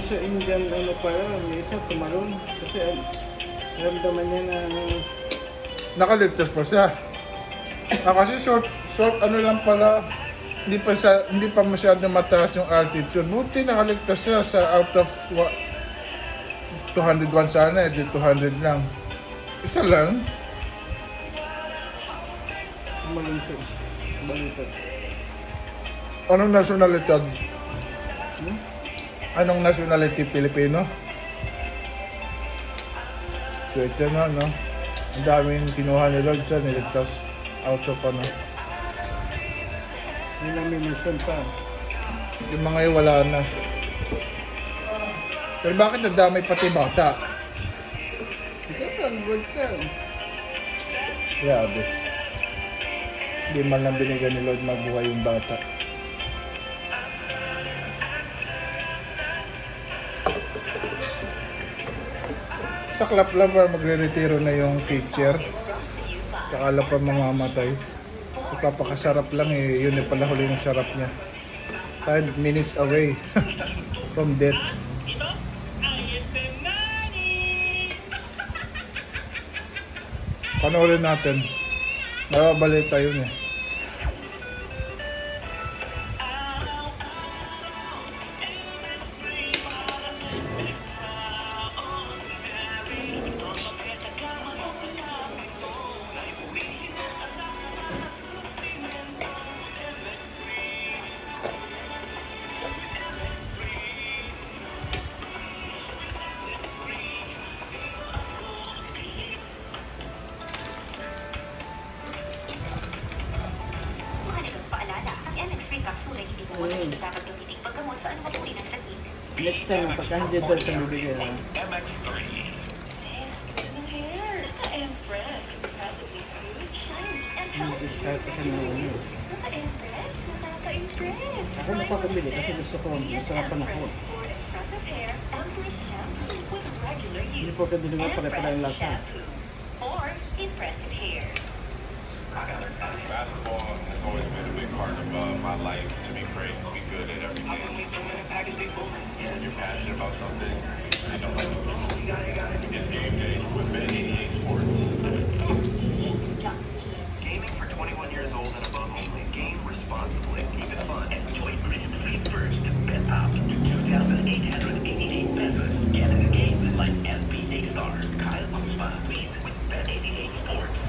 sa Indian ano pa yun, may isa tumalon. Kasi ramdaman niya na Nakaligtas pa siya. Kasi short ano lang pala, hindi pa masyadong mataas yung altitude. Buti nakaligtas siya sa out of 201 sana, di 200 lang. Isa lang. tumalon siya. Baliktad. Anong nationality? Hmm? Anong nationality? Pilipino? So ito na, no? Ang daming kinuha ni Lord siya, niligtas out of ano. Hindi namin mission pa. Yung mga yun wala na. Pero bakit nadamay pati bata? Ikaw lang, world ka. Grabe. Hindi man lang binigyan ni Lord mabuhay yung bata. Sa club lang ba magre-retiro na yung pitcher? Kakala pa mamamatay. Ipapakasarap lang eh. Yun eh pala huli ng sarap niya. 5 minutes away from death. Panoorin natin. Nababalita yun eh. Next time, pagka hindi doon sa bibigyan lang. Discard kasi na yun. Ako napapabili kasi gusto ko, masarapan ako. Hindi po ka din naman pare-pare yung lasa. Basketball has always been a big part of my life. To be great, to be good at everything. When you're passionate about something, you don't like it. It's game day with Bet 88 Sports. Gaming for 21 years old and above only. Game responsibly. Keep it fun. Enjoy risk-free first. Bet up to 2,888 pesos. Get in the game like NBA star Kyle Kuzma. Win with Bet 88 Sports.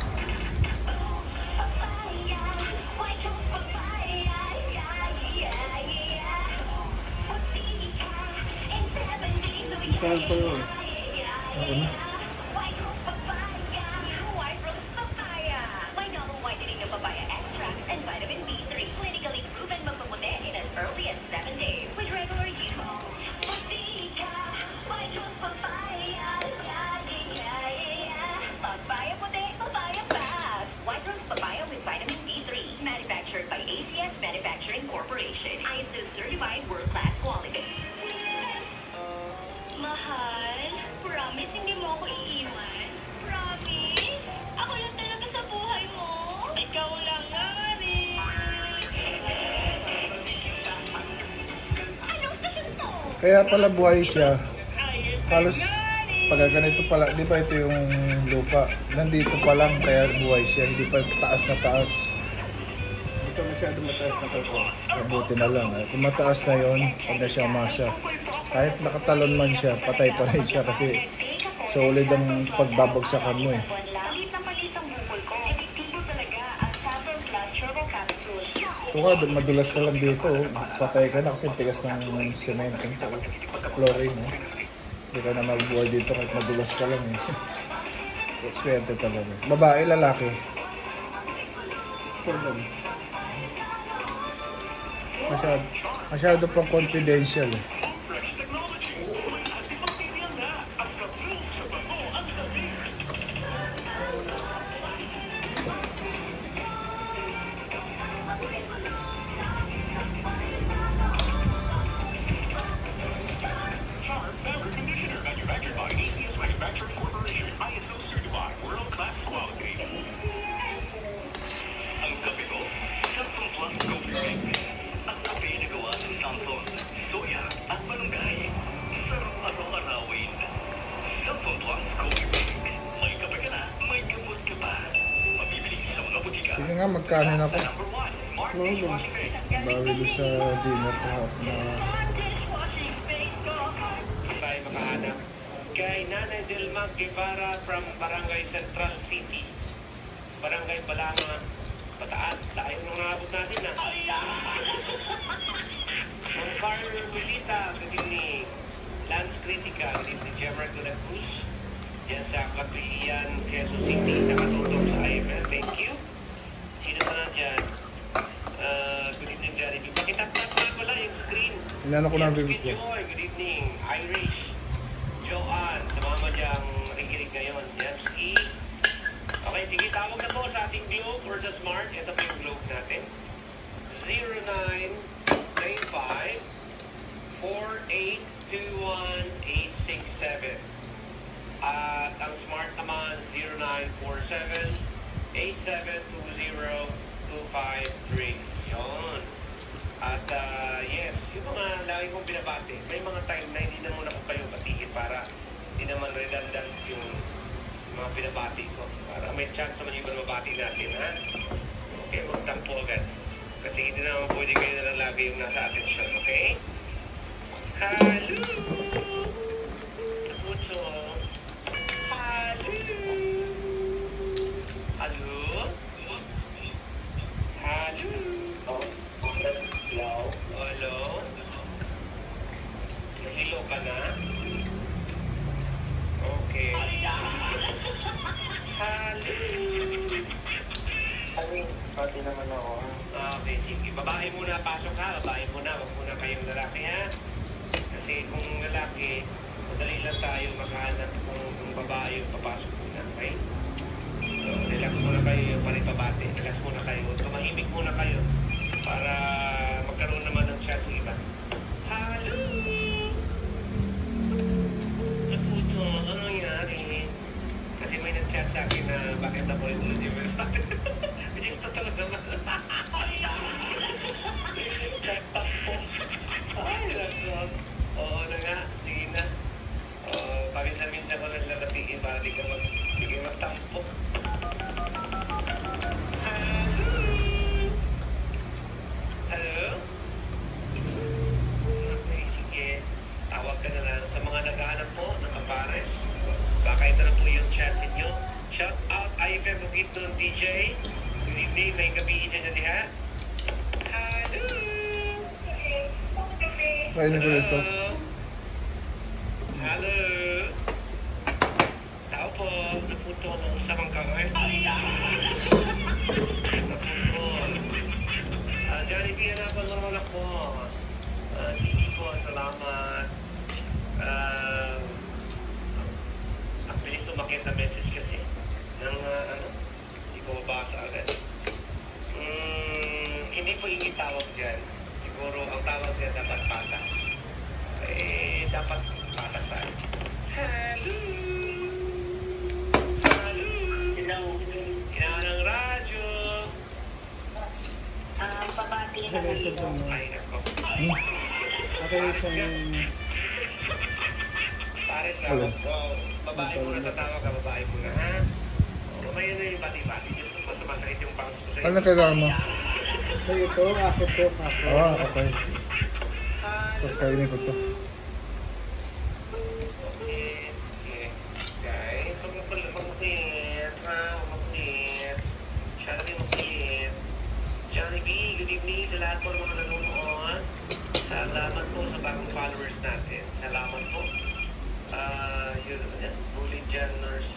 Discard ko yun. Ako na. Manufactured by ACS Manufacturing Corporation. ISO certified world-class quality. Mahal, promise hindi mo ako iiwan? Promise? Ako lang talaga sa buhay mo? Ikaw lang nga rin. Anong stasyon to? Kaya pala buhay siya. Halos pag ganito pala, di ba ito yung lupa? Nandito pa lang kaya buhay siya, hindi pa taas na taas. Hindi ka masyado mataas na kalko. Mabuti na lang. Kung mataas na yon, pag na siya masa. Kahit nakatalon man siya, patay pa rin siya kasi solid ang pagbabagsakan mo eh. Palit na palit ang bukol ko. Epektibo talaga ang Saturn Plus Turbo Capsule. Ito ka, madulas ka lang dito. Patay ka na kasi tigas ng semento. Flooring. Hindi ka na mabuhay dito kahit madulas ka lang eh. Swerte talaga. Babae, lalaki. Pardon. Masyado pang confidential eh. Sige nga, magkanin ako. Number 1, Smart No, no. Dishwashing Base. Bawi doon sa dinner kahapon na Dishwashing base ko. Tayo makahanap kay Nanay Delma Guevara from Barangay Central City. Barangay Balanga, Bataan. Tayo nung nakabot natin na. Ang Carter Wilita, good evening. Lance Critica, good evening. Jemmer de la Cruz. Diyan sa Caprian, Quezon City. Nakatutong sa IML. Thank you. Sino na dyan? Good evening, Jollibee. Pakitap-tap na pala yung screen. inano ko na James bibig ko. Joy, good evening. Irish. Joanne, sumama diyang nakikinig ngayon. Yansky. Okay, sige, tawag na po sa ating Globe or sa Smart. Ito po yung Globe natin. 0995-4821-867. At ang Smart naman, 0947-8720-253. Yun. At yes, yung mga lagi kong binabati, may mga time na hindi na muna ko kayo batiin para hindi naman redundant yung mga binabati ko. Para may chance naman yung iba na mabati natin, ha? Okay, magtampo agad. Kasi hindi naman pwede kayo na lang lagi yung nasa atensyon, okay? Hello! Napucho. Hello! Hello? Hello? Hello? Nahilo ka na? Okay. Hello? Pati naman ako. Okay, sige. Babae muna, pasok ha. Babae muna, wag muna kayong lalaki ha. Kasi kung lalaki, madali lang tayo makahanap kung babae yung papasok muna, okay? So, relax muna kayo yung palipabate. Relax muna kayo. Tumahimik muna kayo para magkaroon naman ng chance ng iba. Hello! Naputo, ano nangyari? Kasi may nag-chat sa akin na bakit na ulit-ulit yung palipabate. Which is totoo naman. Ay, laptop. Oo na nga, sige na. Paminsan-minsan ko lang sila napiin para di ka magtampo. Hello? Okay, sige. Tawag ka na lang sa mga naghahanap po ng kapares. Baka ito na po yung chat sa inyo. Shout out IFM Bukidnon DJ. Good evening, may gabi isa na diha. Hello? Kainin ko yung sauce. Hello? Tao po, naputo ng usamang kamay. Naputo. Jollibee, hanapan naman ako. Sige po, salamat. Ang bilis umakit na message kasi. Nang hindi ko mabasa agad. Hindi po ingit tawag dyan. Siguro ang tawag dyan dapat patas. Dapat patasan. Hello! Hello! Kailangan ng radyo. Pabati na Hello, sir. Ay, nako. Okay, so... Pares na. Wala. Wow. Babae muna tatawag ka, babae muna, ha? Mamaya na yung bati-bati. Diyos ko, sumasakit yung bounce ko sa'yo. Ano kailangan mo? So ito, ako to, ako. Ah, okay. Hello! Tapos kainin ko to. Okay, sige. Guys, huwag mo pala magkulit, ha? Huwag magkulit. Siya rin magkulit. Jollibee, good evening sa lahat po ng mga nanonood. Salamat po sa bagong followers natin. Salamat po. Yun, Bully Janners,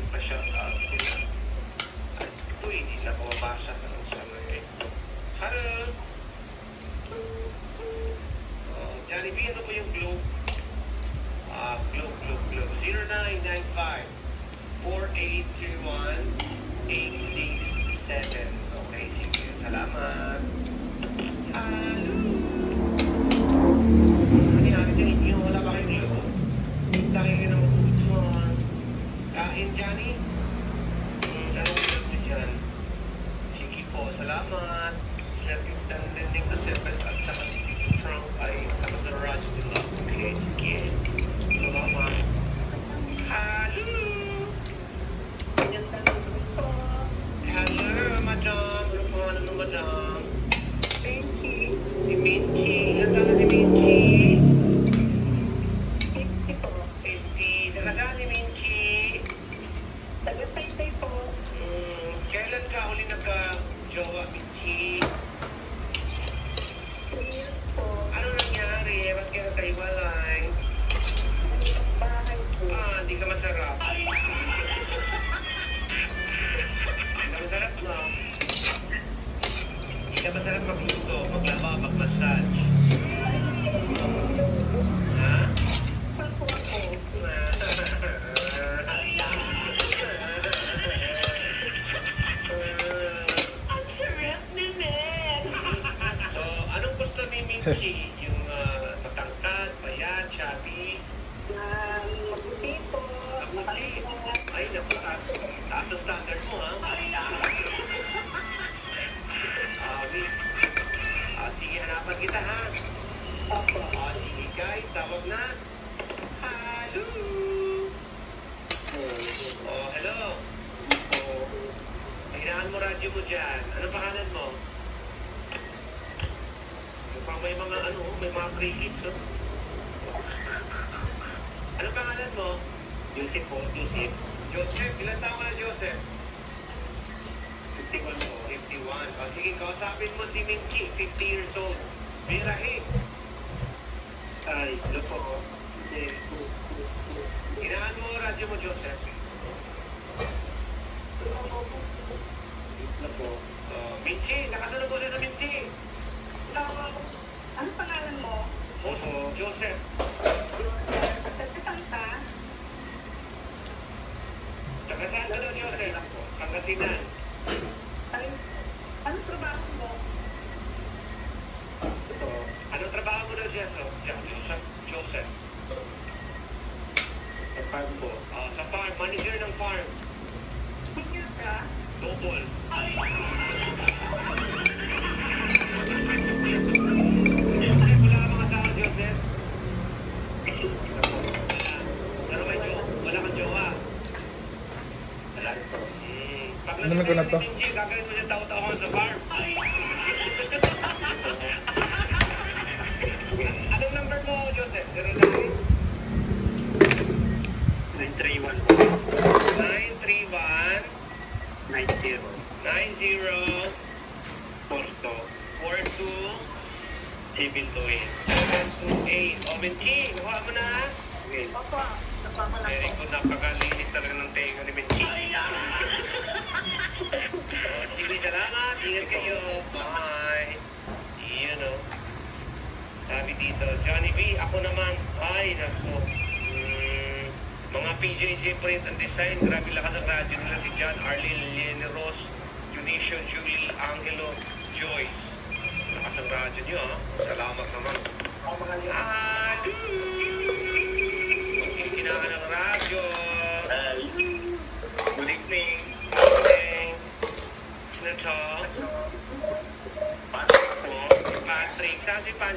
pa-shout out nila. At ito, hindi na ko mabasa. Hello! Jollibee, ano po yung Globe? Globe. 0995-4821-867. Okay, sige. Salamat. Hello! Ano yan sa inyo? Wala ba kayong Globe? Laki kayo na mabutuan. Kain, Johnny? Anong Globe nyo dyan? Sige po, salamat. Sinagitan din kasi at sa Tito Trump ay nakadaraj nila. Okay, sige. Salamat. Hello! Hello, Minchi, yung matangkad, payat, chubby. Mabuti po. Mabuti. Ay, naku, taas ang standard mo, ha? Sige, hanapan kita, ha? Sige, guys, tawag na. Hello! Hello. Hinaan mo radyo mo dyan. Ano pangalan mo? Mukhang may mga may mga crickets, oh. Ano pangalan mo? Joseph po, Joseph. Joseph, ilan taon ka na, Joseph? 51 po. 51. Sige, kausapin mo si Minchi, 50 years old. Birahe. Ay, ito po. Hinaan mo radyo mo, Joseph. Ito po. Minchi, lakasan ang boses sa Minchi. Ano pangalan mo? Joseph. Nagtatang ka? Taga saan ka daw, Joseph? Pangasinan. Ano trabaho mo? Ito. Anong trabaho mo daw, Joseph? Sa farm po. Sa farm, manager ng farm. Senior ka? Double. Joseph, wala ka mga asawa, Joseph? Ito po. Pero wala kang jowa. Wala po. Pag Ano ko na to? ni Minchi, gagawin mo siya tao-taon sa farm. Anong number mo, Joseph? 09? 931 po. 931 90. 90 Porto. 42 728. 728. O, Minchi, nakuha mo na? Okay. Opo. Napapala Very ko. good, napakalinis talaga ng tenga ni Minchi. Sige, salamat. Ingat kayo. Bye. Iyon, o. Sabi dito, Johnny B, ako naman. Ay, naku. Mga PJJ Print and Design, grabe lakas ang radyo nila si John, Arlene, Lenny Ross, Junicio, Julie, Angelo, Joyce. Lakas ang radyo nyo, ha? Salamat naman. Hello! Kinakal ang radyo. Good evening. Okay. Sino to? Patrick po. Patrick. Saan si Patrick?